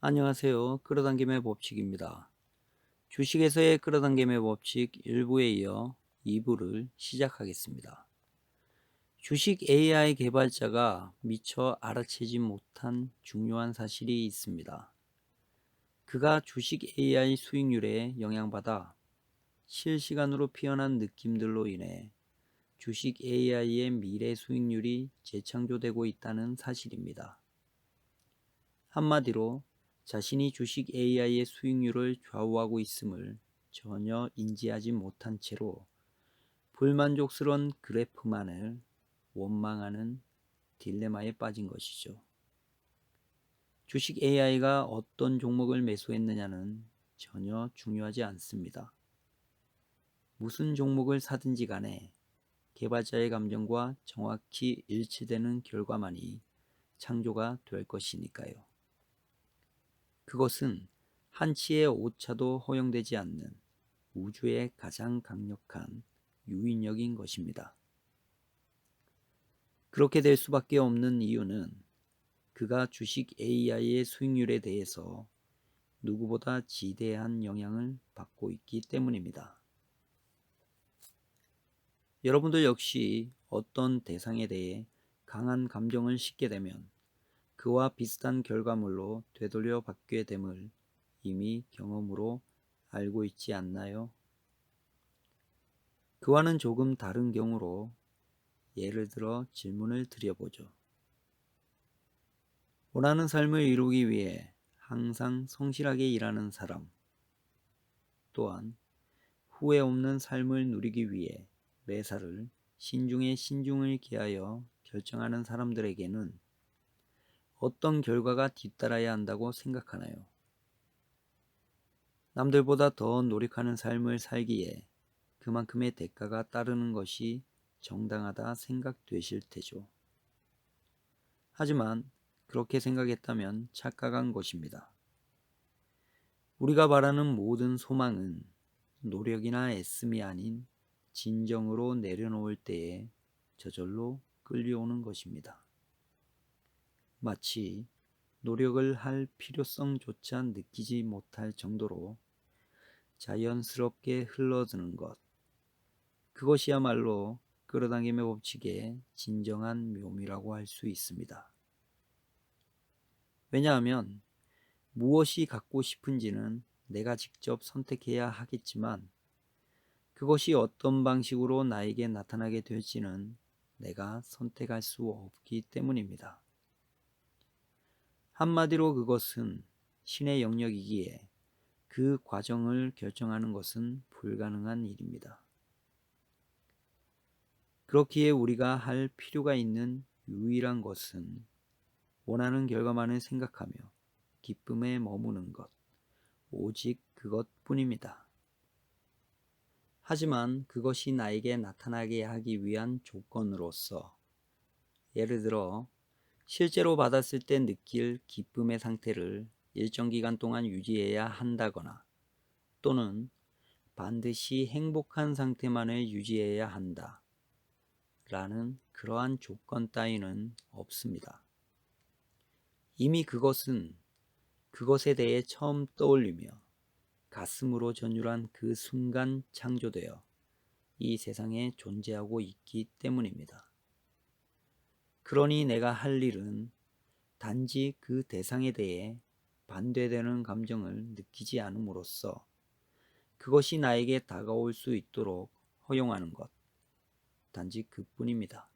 안녕하세요. 끌어당김의 법칙입니다. 주식에서의 끌어당김의 법칙 1부에 이어 2부를 시작하겠습니다. 주식 AI 개발자가 미처 알아채지 못한 중요한 사실이 있습니다. 그가 주식 AI 수익률에 영향받아 실시간으로 피어난 느낌들로 인해 주식 AI의 미래 수익률이 재창조되고 있다는 사실입니다. 한마디로 자신이 주식 AI의 수익률을 좌우하고 있음을 전혀 인지하지 못한 채로 불만족스러운 그래프만을 원망하는 딜레마에 빠진 것이죠. 주식 AI가 어떤 종목을 매수했느냐는 전혀 중요하지 않습니다. 무슨 종목을 사든지 간에 개발자의 감정과 정확히 일치되는 결과만이 창조가 될 것이니까요. 그것은 한치의 오차도 허용되지 않는 우주의 가장 강력한 유인력인 것입니다. 그렇게 될 수밖에 없는 이유는 그가 주식 AI의 수익률에 대해서 누구보다 지대한 영향을 받고 있기 때문입니다. 여러분들 역시 어떤 대상에 대해 강한 감정을 싣게 되면 그와 비슷한 결과물로 되돌려 받게 됨을 이미 경험으로 알고 있지 않나요? 그와는 조금 다른 경우로 예를 들어 질문을 드려보죠. 원하는 삶을 이루기 위해 항상 성실하게 일하는 사람, 또한 후회 없는 삶을 누리기 위해 매사를 신중에 신중을 기하여 결정하는 사람들에게는 어떤 결과가 뒤따라야 한다고 생각하나요? 남들보다 더 노력하는 삶을 살기에 그만큼의 대가가 따르는 것이 정당하다 생각되실 테죠. 하지만 그렇게 생각했다면 착각한 것입니다. 우리가 바라는 모든 소망은 노력이나 애씀이 아닌 진정으로 내려놓을 때에 저절로 끌려오는 것입니다. 마치 노력을 할 필요성조차 느끼지 못할 정도로 자연스럽게 흘러드는 것. 그것이야말로 끌어당김의 법칙의 진정한 묘미라고 할 수 있습니다. 왜냐하면 무엇이 갖고 싶은지는 내가 직접 선택해야 하겠지만 그것이 어떤 방식으로 나에게 나타나게 될지는 내가 선택할 수 없기 때문입니다. 한마디로 그것은 신의 영역이기에 그 과정을 결정하는 것은 불가능한 일입니다. 그렇기에 우리가 할 필요가 있는 유일한 것은 원하는 결과만을 생각하며 기쁨에 머무는 것, 오직 그것뿐입니다. 하지만 그것이 나에게 나타나게 하기 위한 조건으로서 예를 들어 실제로 받았을 때 느낄 기쁨의 상태를 일정 기간 동안 유지해야 한다거나 또는 반드시 행복한 상태만을 유지해야 한다 라는 그러한 조건 따위는 없습니다. 이미 그것은 그것에 대해 처음 떠올리며 가슴으로 전율한 그 순간 창조되어 이 세상에 존재하고 있기 때문입니다. 그러니 내가 할 일은 단지 그 대상에 대해 반대되는 감정을 느끼지 않음으로써 그것이 나에게 다가올 수 있도록 허용하는 것, 단지 그뿐입니다.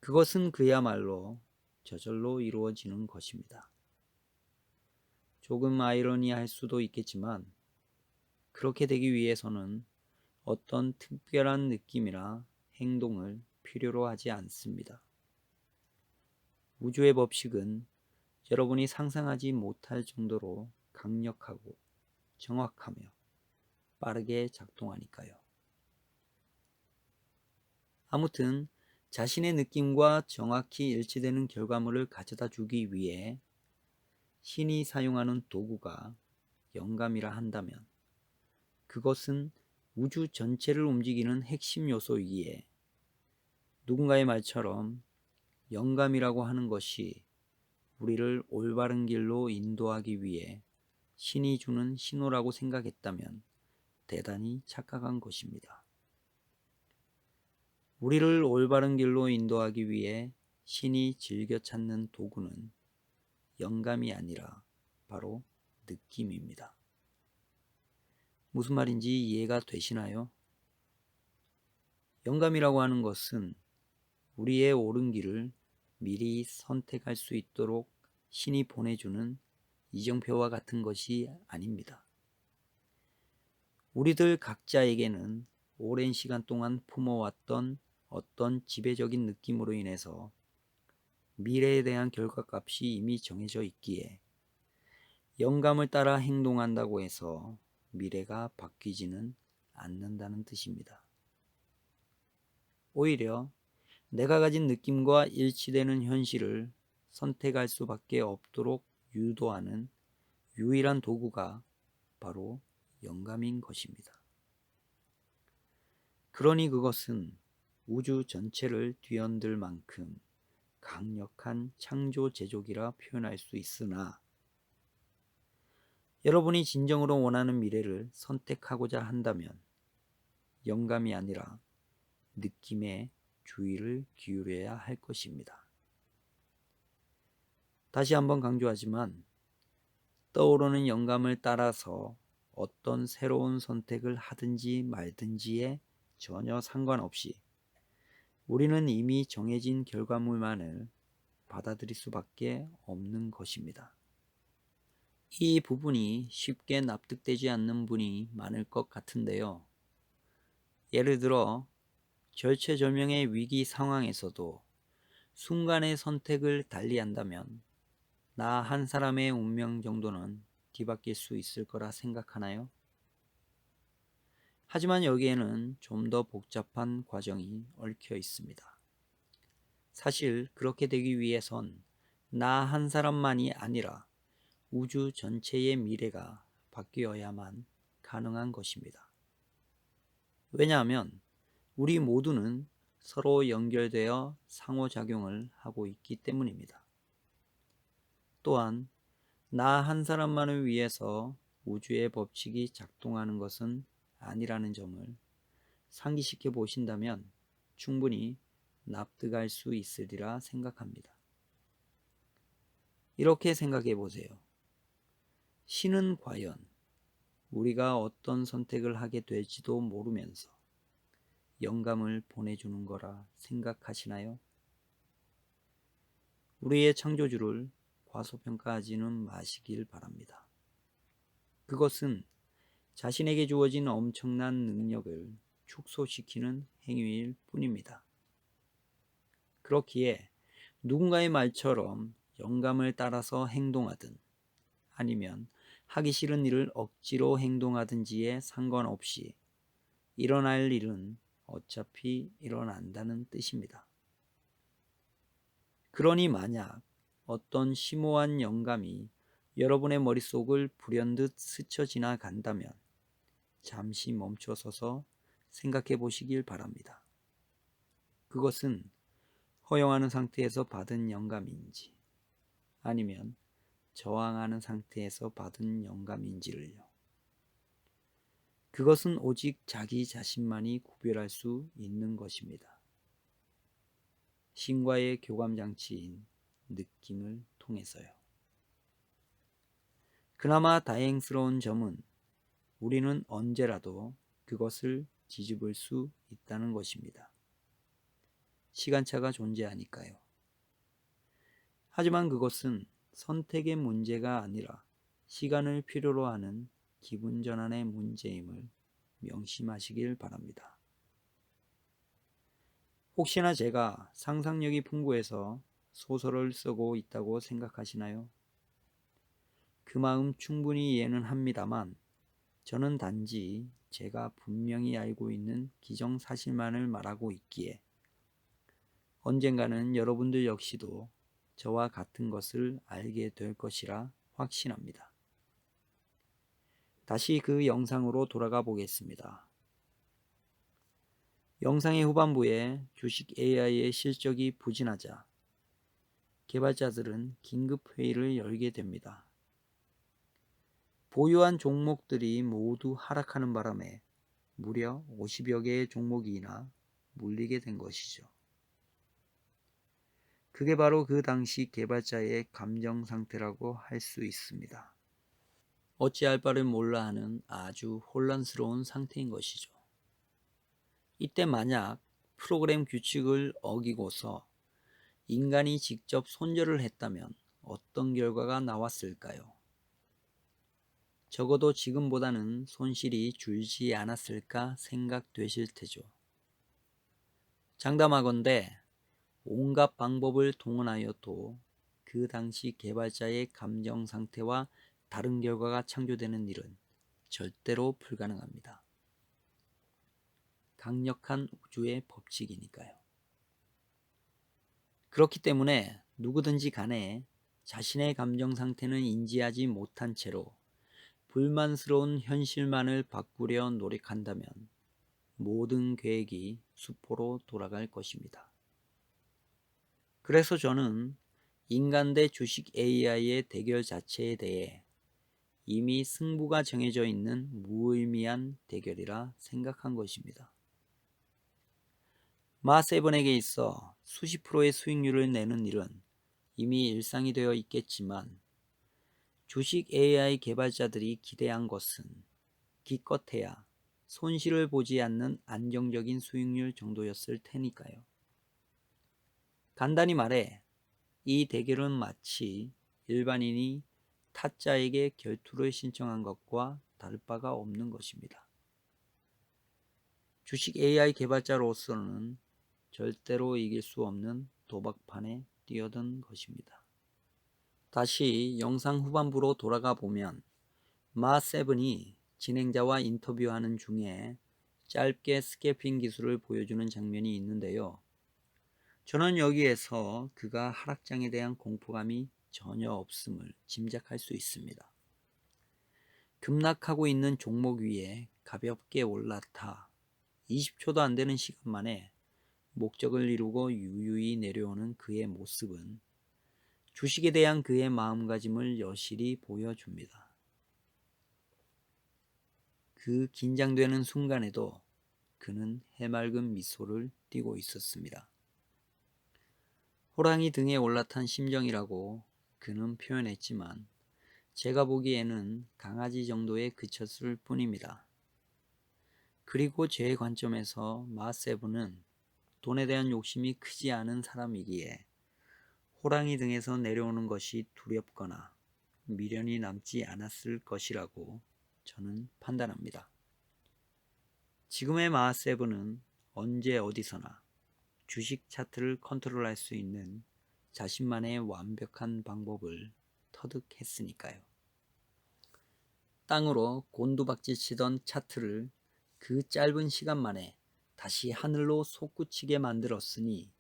그것은 그야말로 저절로 이루어지는 것입니다. 조금 아이러니할 수도 있겠지만 그렇게 되기 위해서는 어떤 특별한 느낌이나 행동을 필요로 하지 않습니다. 우주의 법칙은 여러분이 상상하지 못할 정도로 강력하고 정확하며 빠르게 작동하니까요. 아무튼 자신의 느낌과 정확히 일치되는 결과물을 가져다 주기 위해 신이 사용하는 도구가 영감이라 한다면 그것은 우주 전체를 움직이는 핵심 요소이기에 누군가의 말처럼 영감이라고 하는 것이 우리를 올바른 길로 인도하기 위해 신이 주는 신호라고 생각했다면 대단히 착각한 것입니다. 우리를 올바른 길로 인도하기 위해 신이 즐겨 찾는 도구는 영감이 아니라 바로 느낌입니다. 무슨 말인지 이해가 되시나요? 영감이라고 하는 것은 우리의 옳은 길을 미리 선택할 수 있도록 신이 보내주는 이정표와 같은 것이 아닙니다. 우리들 각자에게는 오랜 시간 동안 품어왔던 어떤 지배적인 느낌으로 인해서 미래에 대한 결과값이 이미 정해져 있기에 영감을 따라 행동한다고 해서 미래가 바뀌지는 않는다는 뜻입니다. 오히려 내가 가진 느낌과 일치되는 현실을 선택할 수밖에 없도록 유도하는 유일한 도구가 바로 영감인 것입니다. 그러니 그것은 우주 전체를 뒤흔들 만큼 강력한 창조 제조기라 표현할 수 있으나 여러분이 진정으로 원하는 미래를 선택하고자 한다면 영감이 아니라 느낌에 주의를 기울여야 할 것입니다. 다시 한번 강조하지만 떠오르는 영감을 따라서 어떤 새로운 선택을 하든지 말든지에 전혀 상관없이 우리는 이미 정해진 결과물만을 받아들일 수밖에 없는 것입니다. 이 부분이 쉽게 납득되지 않는 분이 많을 것 같은데요. 예를 들어 절체절명의 위기 상황에서도 순간의 선택을 달리한다면 나 한 사람의 운명 정도는 뒤바뀔 수 있을 거라 생각하나요? 하지만 여기에는 좀 더 복잡한 과정이 얽혀 있습니다. 사실 그렇게 되기 위해선 나 한 사람만이 아니라 우주 전체의 미래가 바뀌어야만 가능한 것입니다. 왜냐하면 우리 모두는 서로 연결되어 상호작용을 하고 있기 때문입니다. 또한 나 한 사람만을 위해서 우주의 법칙이 작동하는 것은 아니라는 점을 상기시켜 보신다면 충분히 납득할 수 있으리라 생각합니다. 이렇게 생각해 보세요. 신은 과연 우리가 어떤 선택을 하게 될지도 모르면서 영감을 보내주는 거라 생각하시나요? 우리의 창조주를 과소평가하지는 마시길 바랍니다. 그것은 자신에게 주어진 엄청난 능력을 축소시키는 행위일 뿐입니다. 그렇기에 누군가의 말처럼 영감을 따라서 행동하든 아니면 하기 싫은 일을 억지로 행동하든지에 상관없이 일어날 일은 어차피 일어난다는 뜻입니다. 그러니 만약 어떤 심오한 영감이 여러분의 머릿속을 불현듯 스쳐 지나간다면 잠시 멈춰서서 생각해 보시길 바랍니다. 그것은 허용하는 상태에서 받은 영감인지 아니면 저항하는 상태에서 받은 영감인지를요. 그것은 오직 자기 자신만이 구별할 수 있는 것입니다. 신과의 교감장치인 느낌을 통해서요. 그나마 다행스러운 점은 우리는 언제라도 그것을 뒤집을 수 있다는 것입니다. 시간차가 존재하니까요. 하지만 그것은 선택의 문제가 아니라 시간을 필요로 하는 기분 전환의 문제임을 명심하시길 바랍니다. 혹시나 제가 상상력이 풍부해서 소설을 쓰고 있다고 생각하시나요? 그 마음 충분히 이해는 합니다만 저는 단지 제가 분명히 알고 있는 기정사실만을 말하고 있기에 언젠가는 여러분들 역시도 저와 같은 것을 알게 될 것이라 확신합니다. 다시 그 영상으로 돌아가 보겠습니다. 영상의 후반부에 주식 AI의 실적이 부진하자 개발자들은 긴급 회의를 열게 됩니다. 보유한 종목들이 모두 하락하는 바람에 무려 50여 개의 종목이나 물리게 된 것이죠. 그게 바로 그 당시 개발자의 감정 상태라고 할 수 있습니다. 어찌할 바를 몰라 하는 아주 혼란스러운 상태인 것이죠. 이때 만약 프로그램 규칙을 어기고서 인간이 직접 손절을 했다면 어떤 결과가 나왔을까요? 적어도 지금보다는 손실이 줄지 않았을까 생각되실 테죠. 장담하건대 온갖 방법을 동원하여도 그 당시 개발자의 감정 상태와 다른 결과가 창조되는 일은 절대로 불가능합니다. 강력한 우주의 법칙이니까요. 그렇기 때문에 누구든지 간에 자신의 감정 상태는 인지하지 못한 채로 불만스러운 현실만을 바꾸려 노력한다면 모든 계획이 수포로 돌아갈 것입니다. 그래서 저는 인간 대 주식 AI의 대결 자체에 대해 이미 승부가 정해져 있는 무의미한 대결이라 생각한 것입니다. 마7에게 있어 수십 프로의 수익률을 내는 일은 이미 일상이 되어 있겠지만 주식 AI 개발자들이 기대한 것은 기껏해야 손실을 보지 않는 안정적인 수익률 정도였을 테니까요. 간단히 말해 이 대결은 마치 일반인이 타짜에게 결투를 신청한 것과 다를 바가 없는 것입니다. 주식 AI 개발자로서는 절대로 이길 수 없는 도박판에 뛰어든 것입니다. 다시 영상 후반부로 돌아가 보면 마7이 진행자와 인터뷰하는 중에 짧게 스캐핑 기술을 보여주는 장면이 있는데요. 저는 여기에서 그가 하락장에 대한 공포감이 전혀 없음을 짐작할 수 있습니다. 급락하고 있는 종목 위에 가볍게 올라타 20초도 안 되는 시간 만에 목적을 이루고 유유히 내려오는 그의 모습은 주식에 대한 그의 마음가짐을 여실히 보여줍니다. 그 긴장되는 순간에도 그는 해맑은 미소를 띠고 있었습니다. 호랑이 등에 올라탄 심정이라고 그는 표현했지만 제가 보기에는 강아지 정도에 그쳤을 뿐입니다. 그리고 제 관점에서 마7은 돈에 대한 욕심이 크지 않은 사람이기에 호랑이 등에서 내려오는 것이 두렵거나 미련이 남지 않았을 것이라고 저는 판단합니다. 지금의 마7은 언제 어디서나 주식 차트를 컨트롤할 수 있는 자신만의 완벽한 방법을 터득했으니까요. 땅으로 곤두박질 치던 차트를 그 짧은 시간 만에 다시 하늘로 솟구치게 만들었으니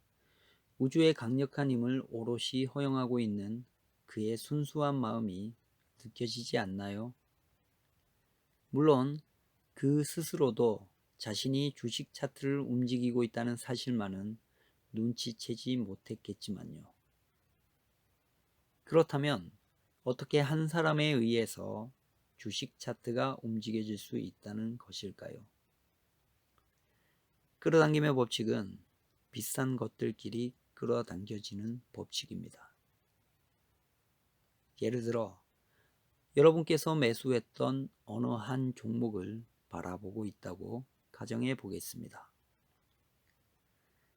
우주의 강력한 힘을 오롯이 허용하고 있는 그의 순수한 마음이 느껴지지 않나요? 물론 그 스스로도 자신이 주식 차트를 움직이고 있다는 사실만은 눈치채지 못했겠지만요. 그렇다면 어떻게 한 사람에 의해서 주식 차트가 움직여질 수 있다는 것일까요? 끌어당김의 법칙은 비싼 것들끼리 끌어당겨지는 법칙입니다. 예를 들어 여러분께서 매수했던 어느 한 종목을 바라보고 있다고 가정해 보겠습니다.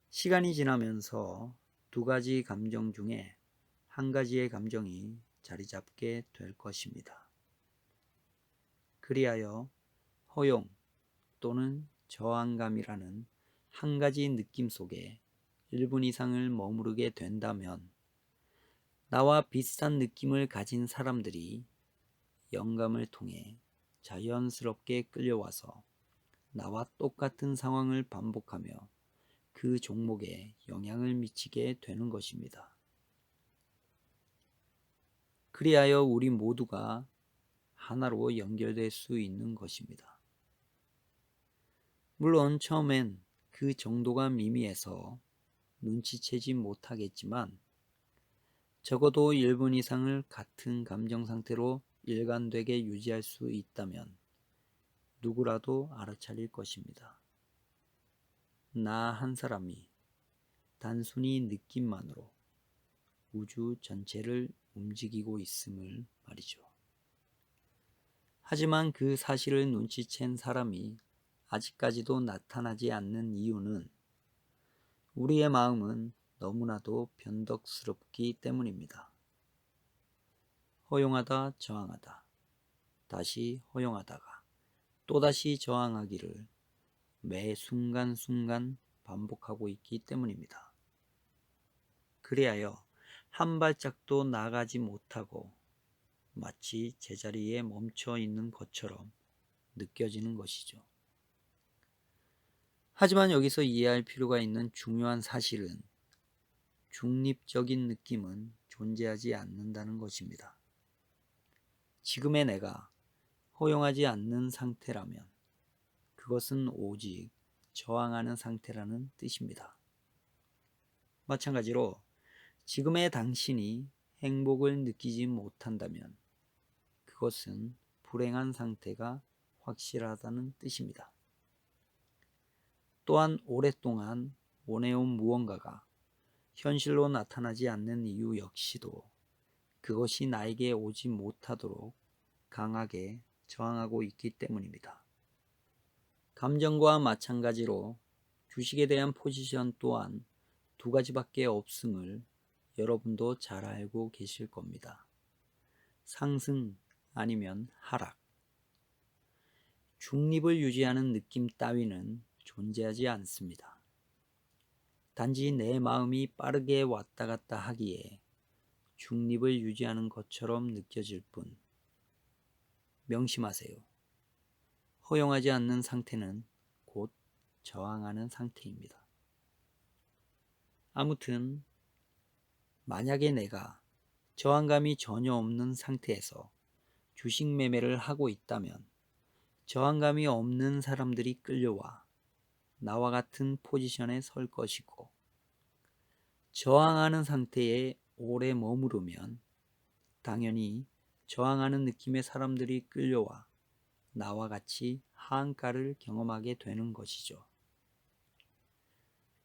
시간이 지나면서 두 가지 감정 중에 한 가지의 감정이 자리 잡게 될 것입니다. 그리하여 허용 또는 저항감이라는 한 가지 느낌 속에 1분 이상을 머무르게 된다면 나와 비슷한 느낌을 가진 사람들이 영감을 통해 자연스럽게 끌려와서 나와 똑같은 상황을 반복하며 그 종목에 영향을 미치게 되는 것입니다. 그리하여 우리 모두가 하나로 연결될 수 있는 것입니다. 물론 처음엔 그 정도가 미미해서 눈치채지 못하겠지만 적어도 1분 이상을 같은 감정 상태로 일관되게 유지할 수 있다면 누구라도 알아차릴 것입니다. 나 한 사람이 단순히 느낌만으로 우주 전체를 움직이고 있음을 말이죠. 하지만 그 사실을 눈치챈 사람이 아직까지도 나타나지 않는 이유는 우리의 마음은 너무나도 변덕스럽기 때문입니다. 허용하다 저항하다, 다시 허용하다가 또다시 저항하기를 매 순간순간 반복하고 있기 때문입니다. 그리하여 한 발짝도 나가지 못하고 마치 제자리에 멈춰 있는 것처럼 느껴지는 것이죠. 하지만 여기서 이해할 필요가 있는 중요한 사실은 중립적인 느낌은 존재하지 않는다는 것입니다. 지금의 내가 허용하지 않는 상태라면 그것은 오직 저항하는 상태라는 뜻입니다. 마찬가지로 지금의 당신이 행복을 느끼지 못한다면 그것은 불행한 상태가 확실하다는 뜻입니다. 또한 오랫동안 원해온 무언가가 현실로 나타나지 않는 이유 역시도 그것이 나에게 오지 못하도록 강하게 저항하고 있기 때문입니다. 감정과 마찬가지로 주식에 대한 포지션 또한 두 가지밖에 없음을 여러분도 잘 알고 계실 겁니다. 상승 아니면 하락. 중립을 유지하는 느낌 따위는 존재하지 않습니다. 단지 내 마음이 빠르게 왔다 갔다 하기에 중립을 유지하는 것처럼 느껴질 뿐. 명심하세요. 허용하지 않는 상태는 곧 저항하는 상태입니다. 아무튼 만약에 내가 저항감이 전혀 없는 상태에서 주식 매매를 하고 있다면 저항감이 없는 사람들이 끌려와 나와 같은 포지션에 설 것이고, 저항하는 상태에 오래 머무르면 당연히 저항하는 느낌의 사람들이 끌려와 나와 같이 하한가를 경험하게 되는 것이죠.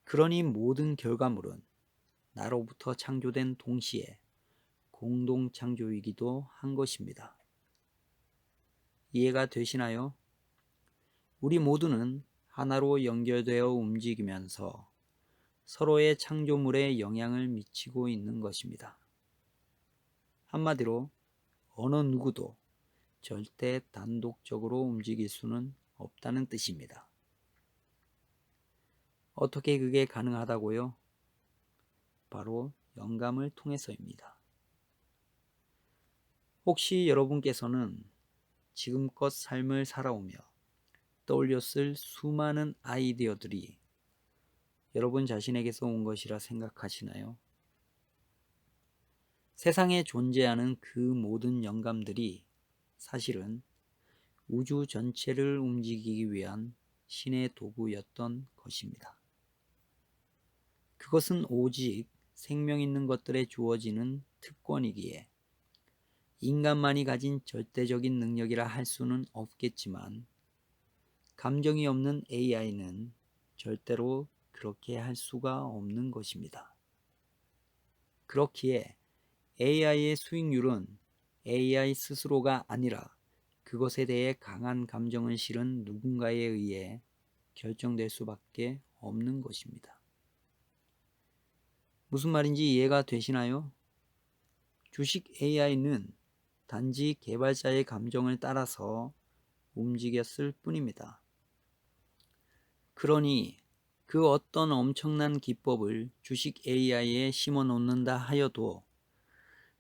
그러니 모든 결과물은 나로부터 창조된 동시에 공동 창조이기도 한 것입니다. 이해가 되시나요? 우리 모두는 하나로 연결되어 움직이면서 서로의 창조물에 영향을 미치고 있는 것입니다. 한마디로 어느 누구도 절대 단독적으로 움직일 수는 없다는 뜻입니다. 어떻게 그게 가능하다고요? 바로 영감을 통해서입니다. 혹시 여러분께서는 지금껏 삶을 살아오며 떠올렸을 수많은 아이디어들이 여러분 자신에게서 온 것이라 생각하시나요? 세상에 존재하는 그 모든 영감들이 사실은 우주 전체를 움직이기 위한 신의 도구였던 것입니다. 그것은 오직 생명 있는 것들에 주어지는 특권이기에 인간만이 가진 절대적인 능력이라 할 수는 없겠지만 감정이 없는 AI는 절대로 그렇게 할 수가 없는 것입니다. 그렇기에 AI의 수익률은 AI 스스로가 아니라 그것에 대해 강한 감정을 실은 누군가에 의해 결정될 수밖에 없는 것입니다. 무슨 말인지 이해가 되시나요? 주식 AI는 단지 개발자의 감정을 따라서 움직였을 뿐입니다. 그러니 그 어떤 엄청난 기법을 주식 AI에 심어 놓는다 하여도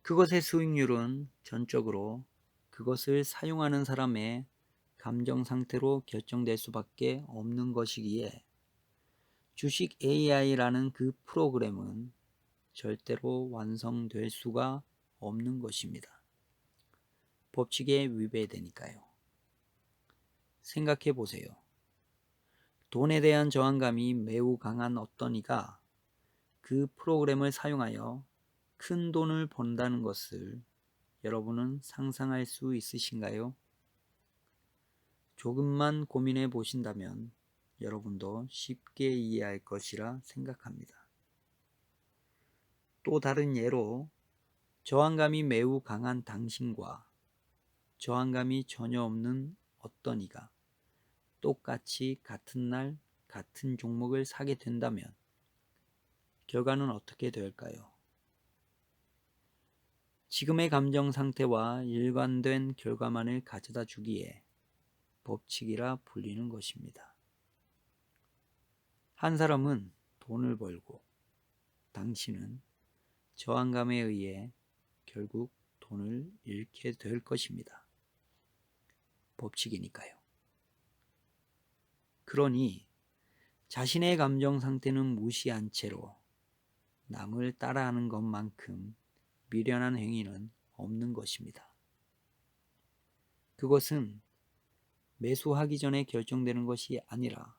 그것의 수익률은 전적으로 그것을 사용하는 사람의 감정 상태로 결정될 수밖에 없는 것이기에 주식 AI라는 그 프로그램은 절대로 완성될 수가 없는 것입니다. 법칙에 위배되니까요. 생각해 보세요. 돈에 대한 저항감이 매우 강한 어떤 이가 그 프로그램을 사용하여 큰 돈을 번다는 것을 여러분은 상상할 수 있으신가요? 조금만 고민해 보신다면 여러분도 쉽게 이해할 것이라 생각합니다. 또 다른 예로 저항감이 매우 강한 당신과 저항감이 전혀 없는 어떤 이가 똑같이 같은 날 같은 종목을 사게 된다면 결과는 어떻게 될까요? 지금의 감정 상태와 일관된 결과만을 가져다 주기에 법칙이라 불리는 것입니다. 한 사람은 돈을 벌고 당신은 저항감에 의해 결국 돈을 잃게 될 것입니다. 법칙이니까요. 그러니 자신의 감정 상태는 무시한 채로 남을 따라하는 것만큼 미련한 행위는 없는 것입니다. 그것은 매수하기 전에 결정되는 것이 아니라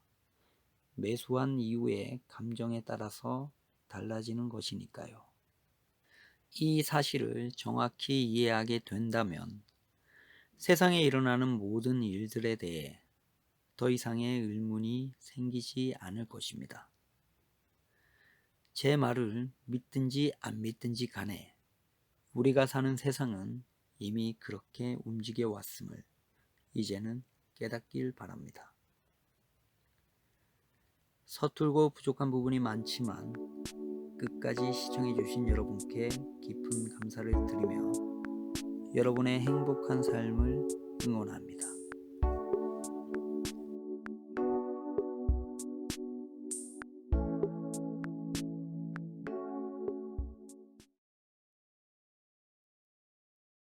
매수한 이후의 감정에 따라서 달라지는 것이니까요. 이 사실을 정확히 이해하게 된다면 세상에 일어나는 모든 일들에 대해 더 이상의 의문이 생기지 않을 것입니다. 제 말을 믿든지 안 믿든지 간에 우리가 사는 세상은 이미 그렇게 움직여 왔음을 이제는 깨닫길 바랍니다. 서툴고 부족한 부분이 많지만 끝까지 시청해 주신 여러분께 깊은 감사를 드리며 여러분의 행복한 삶을 응원합니다.